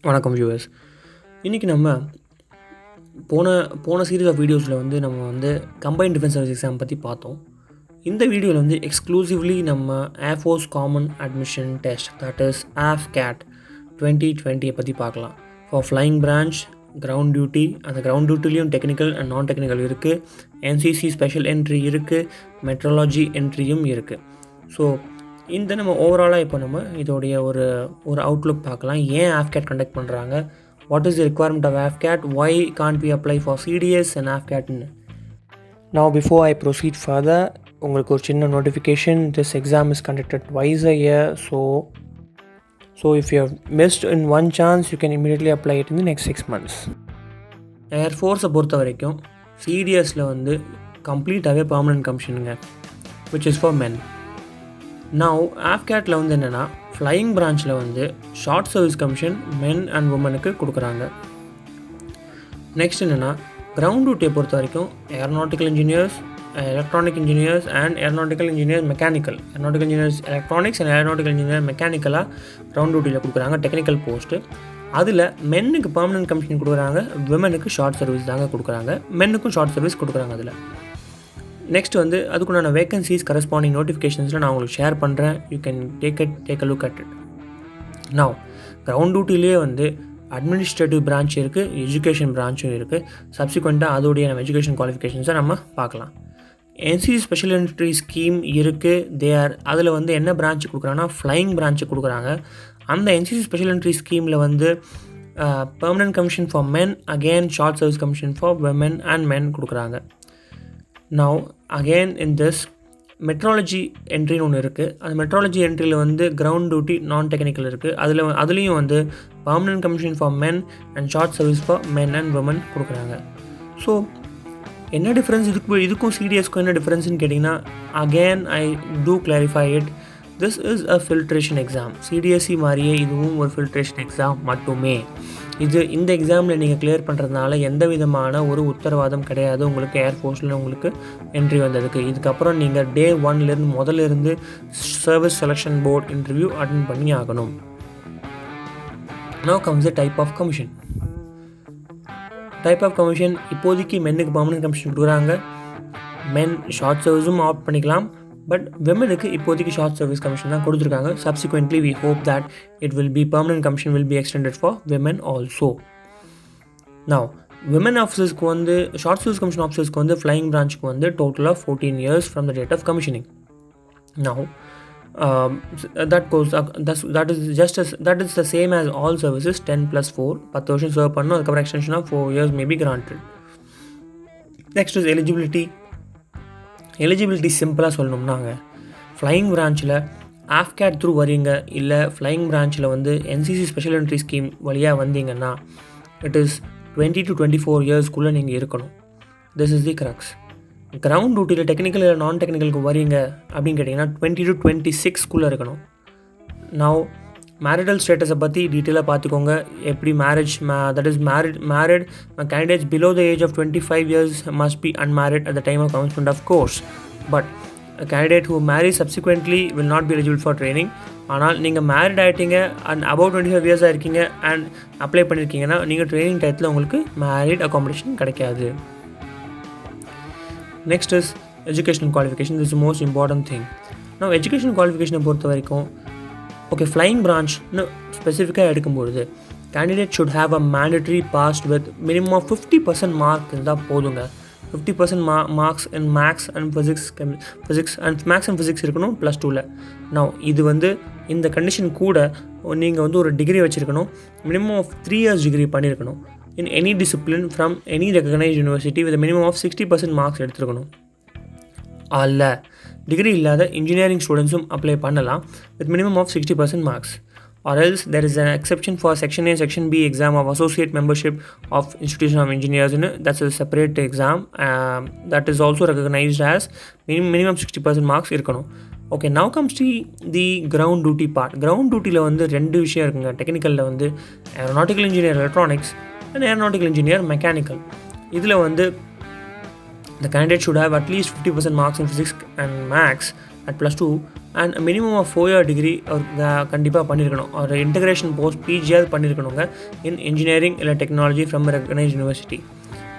வணக்கம் வியூவர்ஸ். இன்றைக்கி நம்ம போன சீரீஸ் ஆஃப் வீடியோஸில் நம்ம கம்பைன்ட் டிஃபென்ஸ் சர்வீஸ் எக்ஸாம் பற்றி பார்த்தோம். இந்த வீடியோவில் எக்ஸ்க்ளூசிவ்லி நம்ம air force common admission test, that is Afcat 2020 பற்றி பார்க்கலாம். For flying branch, ground duty, அந்த கிரவுண்ட் டியூட்டிலையும் டெக்னிக்கல் அண்ட் நான் டெக்னிக்கல் இருக்குது, என்சிசி ஸ்பெஷல் என்ட்ரி இருக்குது, மெட்ரோலாஜி என்ட்ரியும் இருக்குது. ஸோ இந்த நம்ம ஓவராலாக இப்போ நம்ம இதோடைய ஒரு அவுட்லுக் பார்க்கலாம். ஏன் Afcat கண்டக்ட் பண்ணுறாங்க, what is the requirement of Afcat, why can't we apply for CDS and Afcat-ன்னு. Now before I proceed further, உங்களுக்கு ஒரு சின்ன notification, this exam is conducted twice a year, so if you have missed in one chance, you can immediately apply it in the next 6 months. ஏர் ஃபோர்ஸை பொறுத்த வரைக்கும் CDSல கம்ப்ளீட்டாகவே permanent கமிஷனுங்க, which is for men. Now Afcatல என்னென்னா flying பிரான்ச்சில் short service commission men and உமனுக்கு கொடுக்குறாங்க. நெக்ஸ்ட் என்னென்னா கிரவுண்ட் டியூட்டியை பொறுத்த வரைக்கும் aeronautical engineers, electronic engineers and aeronautical engineer mechanical, aeronautical engineers electronics and aeronautical engineer மெக்கானிக்கலாக கிரவுண்ட் டியூட்டியில் கொடுக்குறாங்க டெக்னிக்கல் போஸ்ட்டு. அதில் மென்னுக்கு பர்மனன்ட் கமிஷன் கொடுக்குறாங்க, விமனுக்கு ஷார்ட் சர்வீஸ் தாங்க கொடுக்குறாங்க, மென்னுக்கும் ஷார்ட் சர்வீஸ் கொடுக்குறாங்க. அதில் நெக்ஸ்ட் அதுக்குண்டான வேகன்சிஸ் கரஸ்பாண்டிங் நோட்டிஃபிகேஷன்ஸில் நான் உங்களுக்கு ஷேர் பண்ணுறேன். You can take a look at it. Now ground டியூட்டிலேயே அட்மினிஸ்ட்ரேட்டிவ் பிரான்ச் இருக்குது, எஜுகேஷன் பிரான்ச்சும் இருக்குது. சப்சிக்வெண்ட்டாக அதோடைய நம்ம எஜுகேஷன் குவாலிஃபிகேஷன்ஸை நம்ம பார்க்கலாம். என்சிசி ஸ்பெஷல் என்ட்ரி ஸ்கீம் இருக்குது. அதில் என்ன பிரான்ச்சு கொடுக்குறாங்கன்னா ஃப்ளையிங் பிரான்ச்சு கொடுக்குறாங்க. அந்த என்சிசி ஸ்பெஷல் என்ட்ரி ஸ்கீமில் permanent commission for men, again short service commission for women and men கொடுக்குறாங்க. Now again in this meteorology என்ட்ரின்னு ஒன்று இருக்குது. அந்த மெட்ராலஜி என்ட்ரியில் கிரவுண்ட் டியூட்டி நான் டெக்னிக்கல் இருக்குது. அதுலேயும் permanent commission for men and short service for men and women கொடுக்குறாங்க. So என்ன டிஃப்ரென்ஸ் இதுக்கும் சிடிஎஸ்க்கும் என்ன டிஃப்ரென்ஸ்னு கேட்டிங்கன்னா, again I do clarify it, this is a filtration exam. சிடிஎஸ்சி மாதிரியே இதுவும் ஒரு ஃபில்ட்ரேஷன் எக்ஸாம் மட்டுமே. இந்த எக்ஸாமில் நீங்கள் கிளியர் பண்ணுறதுனால எந்த விதமான ஒரு உத்தரவாதம் கிடையாது உங்களுக்கு ஏர்ஃபோர்ஸில் உங்களுக்கு என்ட்ரி வந்ததுக்கு. இதுக்கப்புறம் நீங்கள் டே 1 முதல்ல service selection board interview attend பண்ணி ஆகணும். Now comes the type of commission. Type of commission இப்போதைக்கு மென்னுக்கு பர்மனன்ட் கமிஷன் கொடுக்குறாங்க. மென் ஷார்ட் சர்வீஸும் ஆப்ட் பண்ணிக்கலாம், பட் விமனுக்கு இப்போதைக்கு ஷார்ட் சர்வீஸ் கமிஷன் தான் கொடுத்துருக்காங்க. Subsequently we hope that it will be permanent commission will be extended for women also. Now women ஆஃபீஸர்ஸ்க்கு ஷார்ட் சர்வீஸ் கமிஷன் ஆஃபீஸர்ஸ்க்கு ஃப்ளையிங் பிரான்ச்சுக்கு டோட்டலாக 14 years from the date of commissioning. Now that is the same as all services, 10+4, 10 வருஷம் serve பண்ணணும். அதுக்கப்புறம் extension of 4 years may be granted. Next is eligibility சிம்பிளாக சொல்லணும்னாங்க, flying பிரான்ச்சில் Afcat த்ரூ வரீங்க, இல்லை ஃப்ளையிங் பிரான்ச்சில் என்சிசி ஸ்பெஷல் என்ட்ரி ஸ்கீம் வழியாக வந்தீங்கன்னா இட் இஸ் 20 to 24 yearsக்குள்ளே நீங்கள் இருக்கணும். This is the crux. Ground டியூட்டியில் டெக்னிக்கல் இல்லை நான் டெக்னிக்கலுக்கு வரீங்க அப்படின்னு கேட்டிங்கன்னா 20 to 26 இருக்கணும். நவ் மேரிட்டல் ஸ்டேட்டஸை பற்றி டீட்டெயிலாக பார்த்துக்கோங்க. எப்படி that is married candidates below the age of 25 years must be unmarried at the time of commencement of course, but a candidate who marries subsequently will not be eligible for training. ஆனால் நீங்கள் married ஆகிட்டீங்க and above 25 years இருக்கீங்க and apply பண்ணியிருக்கீங்கன்னா நீங்கள் training டயத்தில் உங்களுக்கு married accommodation கிடைக்காது. Next is educational qualification. This is most important thing. நான் எஜுகேஷன் குவாலிஃபிகேஷனை பொறுத்த வரைக்கும் ஓகே, ஃப்ளையிங் பிரான்ச்னு ஸ்பெசிஃபிக்காக எடுக்கும்பொழுது candidate should have a mandatory passed with minimum 50% mark இருந்தால் போதுங்க. 50% marks in maths and physics and maths and physics இருக்கணும் +2ல். நான் இது இந்த கண்டிஷன் கூட நீங்கள் ஒரு டிகிரி வச்சுருக்கணும். மினிமம் ஆஃப் 3 years டிகிரி பண்ணியிருக்கணும் in any discipline from any recognised university with minimum of 60% marks எடுத்துருக்கணும். அல்ல டிகிரி இல்லாத இன்ஜினியரிங் ஸ்டூடெண்ட்ஸும் அப்ளை பண்ணலாம் with minimum of 60% marks. Or else there is an exception for Section A and Section B exam of associate membership of Institution of Engineers. That's a separate exam that is also recognized as minimum 60% marks இருக்கணும். Okay, now comes to the ground duty part. Ground dutyல 2 விஷயம் இருக்குங்க. டெக்னிக்கலில் aeronautical engineer electronics and aeronautical engineer mechanical. இதில் the candidate should have at least 50% marks in physics and maths at +2 and a minimum of 4-year degree கண்டிப்பாக பண்ணியிருக்கணும். ஒரு integration post பிஜியாவது பண்ணியிருக்கணுங்க இன் engineering இல்லை technology from recognised university.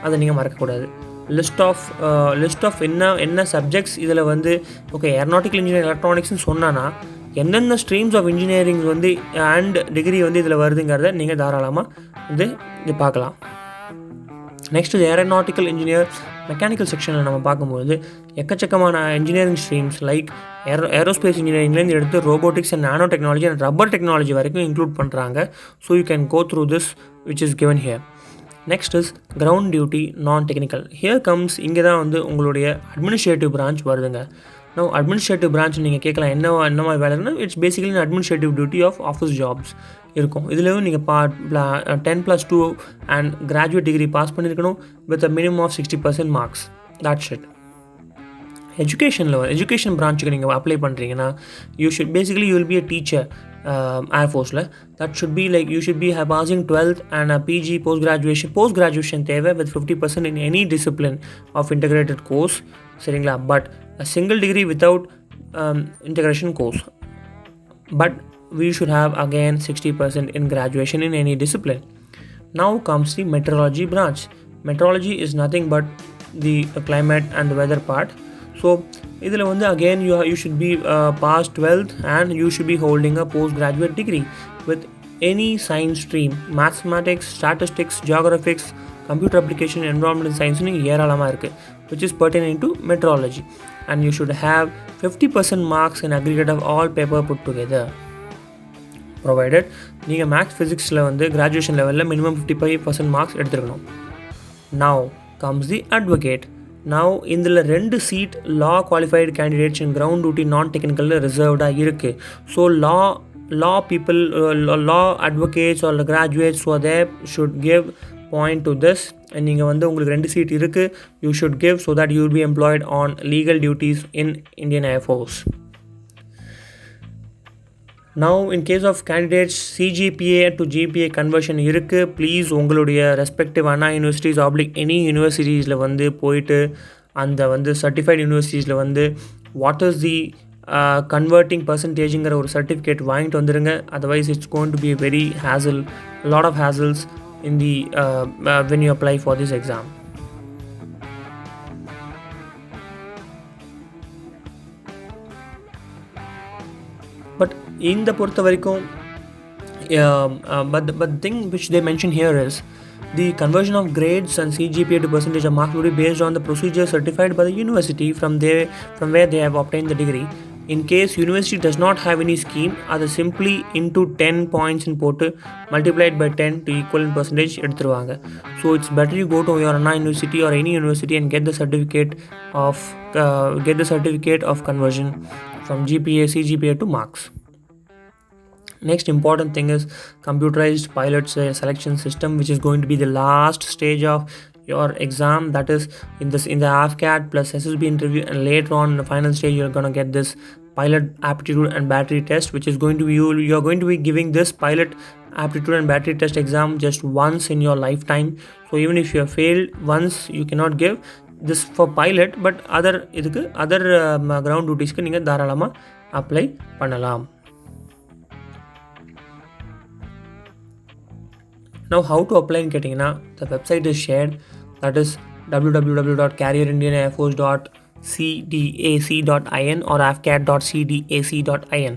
அதை நீங்கள் மறக்கக்கூடாது. List of என்ன subjects இதில் வந்து ஓகே ஏரோநாட்டிக்கல் இன்ஜினியரிங் எலக்ட்ரானிக்ஸ்னு சொன்னான்னா எந்தெந்த ஸ்ட்ரீம்ஸ் ஆஃப் இன்ஜினியரிங் வந்து அண்ட் டிகிரி வந்து இதில் வருதுங்கிறத நீங்கள் தாராளமாக இது பார்க்கலாம். நெக்ஸ்ட்டு ஏரோநாட்டிக்கல் இன்ஜினியர் மெக்கானிக்கல் செக்ஷனில் நம்ம பார்க்கும்போது எக்கச்சக்கமான இன்ஜினியரிங் ஸ்ட்ரீம்ஸ் லைக் ஏரோஸ்பேஸ் இன்ஜினியரிங்லேருந்து எடுத்து robotics and nano technology and rubber technology வரைக்கும் இன்க்ளூட் பண்ணுறாங்க. So you can go through this which is given here. Next is ground duty non technical. Here comes இங்கே தான் வந்து உங்களுடைய அட்மினிஸ்ட்ரேட்டிவ் பிரான்ச் வருதுங்க. No administrative branch நீங்கள் கேட்கலாம் என்ன மாதிரி வேலைன்னா it's basically administrative duty of office jobs இருக்கும். இதுலேயும் நீங்கள் 10+2 அண்ட் கிராஜுவேட் டிகிரி பாஸ் பண்ணியிருக்கணும் with a minimum of 60% marks. That's it. Education பிரான்ச்சுக்கு நீங்கள் அப்ளை பண்ணுறீங்கன்னா you will be a teacher ஏர்ஃபோர்ஸில். That should be like you should be passing 12th and PG post graduation தேவை with 50% in any discipline of integrated course. சரிங்களா? But a single degree without integration course, but we should have again 60% in graduation in any discipline. Now comes the meteorology branch. Meteorology is nothing but the climate and the weather part. So idhula vandu again you should be past 12th and you should be holding a postgraduate degree with any science stream, mathematics, statistics, geographics, computer application, environmental science னு ஏராளமாக இருக்குது which is pertaining to meteorology, and you should have 50% marks in aggregate of all paper put together, provided நீங்கள் maths ஃபிசிக்ஸில் வந்து graduation லெவலில் minimum 55% marks எடுத்துருக்கணும். Now comes the advocate. Now இதில் 2 seat law qualified candidates in ground duty non டெக்னிக்கலில் ரிசர்வ்டாக இருக்குது. So law people, law advocates or graduates who are there should give point to this. and நீங்கள் வந்து உங்களுக்கு 2 seat இருக்குது, you should give so that you will be employed on legal duties in Indian Air Force. Now in case of candidates CGPA to GPA conversion இருக்குது, please உங்களுடைய respective Anna universities any யூனிவர்சிட்டிஸில் வந்து போயிட்டு அந்த வந்து சர்டிஃபைட் யூனிவர்சிட்டிஸில் வந்து வாட் இஸ் தி கன்வெர்ட்டிங் பர்சன்டேஜுங்கிற ஒரு சர்டிஃபிகேட் வாங்கிட்டு வந்துடுங்க. Otherwise it's going to be a very hassle, lot of hassles in the when you apply for this exam. But இந்த பொறுத்த வரைக்கும் but the thing which they mention here is the conversion of grades and CGPA to percentage of marks will be based on the procedure certified by the university from where they have obtained the degree. In case university does not have any scheme, அதை simply into 10 points in போட்டு multiplied by 10 to equal in percentage எடுத்துருவாங்க. So it's better you go to your Anna University or any university and get the certificate of conversion from GPA, CGPA to marks. Next important thing is computerized pilot selection system, which is going to be the last stage of your exam. That is in the Afcat plus SSB interview, and later on in the final stage you're going to get this pilot aptitude and battery test, which is going to be you're going to be giving this pilot aptitude and battery test exam just once in your lifetime. So even if you have failed once, you cannot give this for pilot, but other ground duties க்கு நீங்க தாராளமா apply பண்ணலாம். Now how to apply ன்னு கேட்டிங்கன்னா the website is shared, that is www.careerindianairforce.cdac.in or afcat.cdac.in.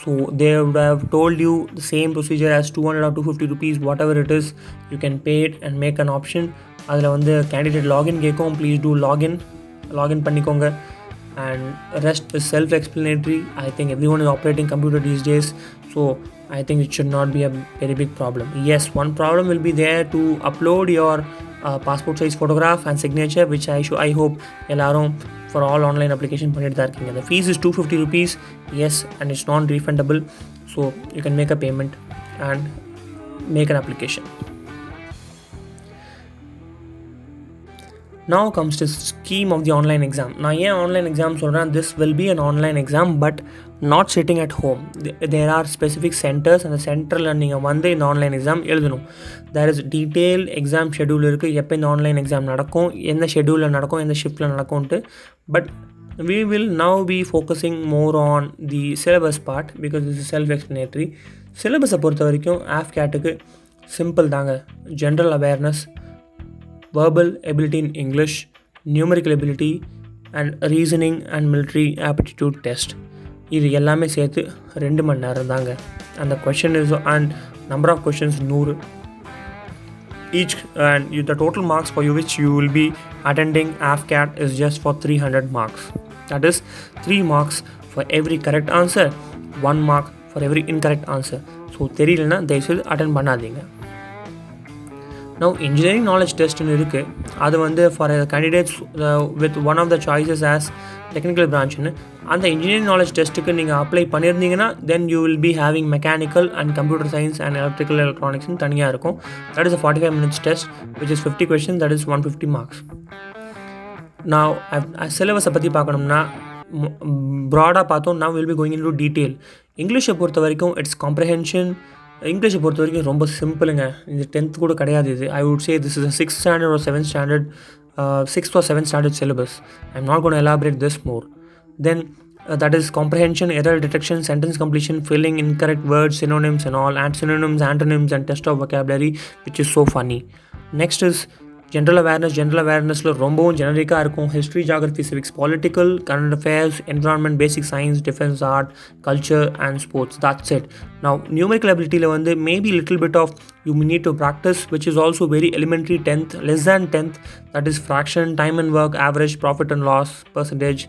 So they would have told you the same procedure as 200 or 250 rupees, whatever it is, you can pay it and make an option. அதில் வந்து candidate login கேட்கும், please do login பண்ணிக்கோங்க. And rest is self-explanatory. I think everyone is operating computer these days, so I think it should not be a very big problem. Yes, one problem will be there to upload your passport size photograph and signature, which I hope எல்லாரும் for all online application பண்ணிட்டு தான் இருக்கீங்க. The fees is 250 rupees, yes, and it's non-refundable, so you can make a payment and make an application. Now comes the scheme of the online exam. நான் ஏன் online exam சொல்கிறேன், this will be an online exam but not sitting at home. There are specific centers, அந்த சென்டரில் நீங்கள் வந்து இந்த online exam எழுதணும். there is detailed exam schedule இருக்குது, எப்போ இந்த ஆன்லைன் எக்ஸாம் நடக்கும், எந்த ஷெடியூலில் நடக்கும், எந்த ஷிஃப்ட்டில் நடக்கும்ன்ட்டு. But we will now be focusing more on the syllabus part because this is self-explanatory. சிலபஸை பொறுத்த வரைக்கும் ஆஃப்கேட்டுக்கு சிம்பிள் தாங்க. General awareness, verbal ability in English, numerical ability and reasoning and military aptitude test. இது எல்லாமே சேர்த்து 2 மணி நேரம் தாங்க. And the question is, and number of questions 100 each, and the total marks for you which you will be attending Afcat is just for 300 marks. That is 3 marks for every correct answer, 1 mark for every incorrect answer. So தெரியலனா தயவுசெய்து attend பண்ணாதீங்க. Now engineering knowledge test னு இருக்கு. அது வந்து for candidates with one of the choices as technical branch னு. அந்த engineering knowledge testக்கு நீங்கள் அப்ளை பண்ணியிருந்தீங்கன்னா then you will be having mechanical and computer science and electrical electronics னு தனியாக இருக்கும். That is a 45 minutes test which is 50 questions, that is 150 marks. Now syllabus பற்றி பார்க்கணும்னா ப்ராடாக பார்த்தோம். now we'll be going into detail. இங்கிலீஷை பொறுத்த வரைக்கும் it's comprehension. இங்கிலீஷை பொறுத்த வரைக்கும் ரொம்ப சிம்பிளுங்க. இந்த 10th கூட கிடையாது இது. I would say this is a 6th standard or 7th standard 6th or 7th standard syllabus. I'm not going to elaborate this more. Then that is comprehension, error detection, sentence completion, filling incorrect words, synonyms and all, and synonyms, antonyms and test of vocabulary, which is so funny. Next is general awareness. general awarenessல ரொம்பவும் ஜெனரிக்காக இருக்கும். history, geography, civics, political, current affairs, environment, basic science, defense, art, culture and sports. That's it. Now numerical abilityல வந்து maybe little bit of you need to practice, which is also very elementary. 10th, less than 10th, that is fraction, time and work, average, profit and loss, percentage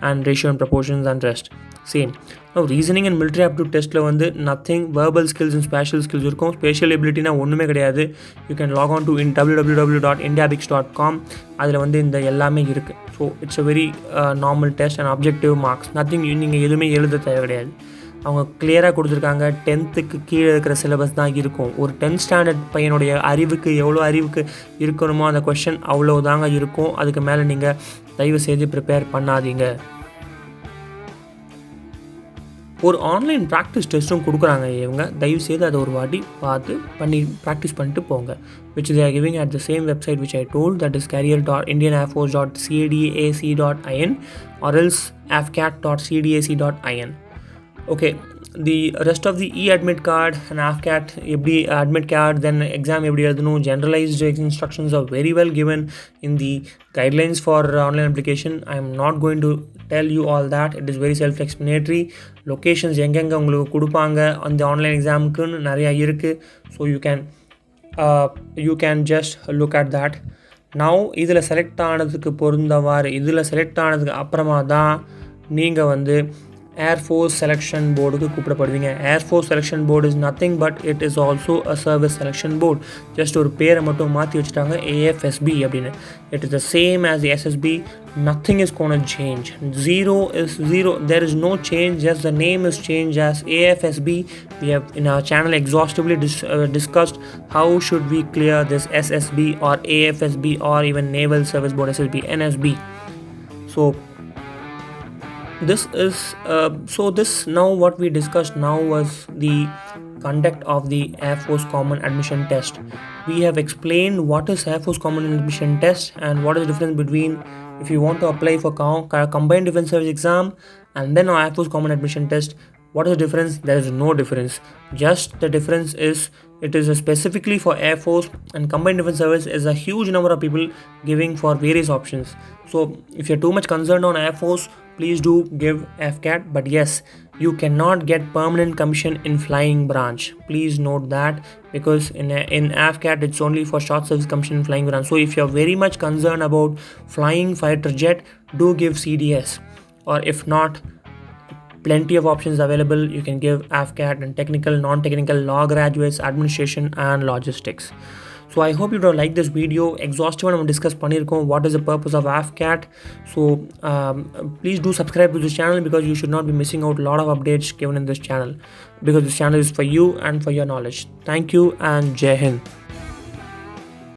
and ratio and proportions and rest. Same. Now reasoning and military aptitude testல வந்து nothing, verbal skills and spatial skills இருக்கும். spatial abilityனா ஒன்றுமே கிடையாது. you can log on to www.indiabix.com. அதில் வந்து இந்த எல்லாமே இருக்குது. So it's a very normal test and objective marks. nothing நீங்கள் எதுவுமே எழுத தேவை கிடையாது. அவங்க கிளியராக கொடுத்துருக்காங்க. 10th கீழே இருக்கிற சிலபஸ் தான் இருக்கும். ஒரு 10th ஸ்டாண்டர்ட் பையனுடைய அறிவுக்கு எவ்வளோ அறிவுக்கு இருக்கணுமோ அந்த கொஷின் அவ்வளோ தாங்க இருக்கும். அதுக்கு மேலே நீங்கள் தயவு செய்து ப்ரிப்பேர் பண்ணாதீங்க. ஒரு ஆன்லைன் ப்ராக்டிஸ் டெஸ்ட்டும் கொடுக்குறாங்க இவங்க. தயவுசெய்து அதை ஒரு வாட்டி பார்த்து ப்ராக்டிஸ் பண்ணிட்டு போங்க. which they are giving at the same website which I told, that is career.indianairforce.cadac.in or else afcat.cdac.in. okay, the rest of the e-admit card and Afcat admit card, then exam generalized instructions are very well given in the guidelines for online application. I am not going to tell you all that. It is very self-explanatory. locations எங்கெங்க உங்களுக்கு கொடுப்பாங்க அந்த online எக்ஸாமுக்குன்னு நிறையா இருக்குது. so you can just look at that. now இதில் select ஆனதுக்கு பொருந்தவாறு இதில் select ஆனதுக்கு அப்புறமா தான் நீங்கள் வந்து ஏர்ஃபோர்ஸ் செலெக்ஷன் போர்டுக்கு கூப்பிடப்படுவீங்க. Air Force selection board is nothing but it is also a service selection board. Just ஒரு பேரை மட்டும் மாற்றி வச்சுட்டாங்க AFSB அப்படின்னு. It is the same as SSB. nothing is going to change. Zero is zero. There is no change, just the name is changed as AFSB. We have in our channel exhaustively discussed how should we clear this SSB or AFSB or even Naval Service Board SSB NSB. So this is this now what we discussed now was the conduct of the Air Force Common Admission Test. We have explained what is Air Force Common Admission Test and what is the difference between if you want to apply for combined defense service exam and then Air Force Common Admission Test. What is the difference? There is no difference. Just the difference is it is specifically for Air Force, and combined defense service is a huge number of people giving for various options. So if you're too much concerned on Air Force, please do give Afcat. But yes, you cannot get permanent commission in flying branch. Please note that, because in Afcat it's only for short service commission in flying branch. So if you're very much concerned about flying fighter jet, do give CDS. Or if not, plenty of options available. You can give Afcat and technical, non-technical, law graduates, administration and logistics. So I hope you don't like this video. Exhaustive நம்ம discuss பண்ணியிருக்கோம் what is the purpose of Afcat. So please do subscribe to this channel because you should not be missing out a lot of updates given in this channel, because this channel is for you and for your knowledge. Thank you and Jai Hind.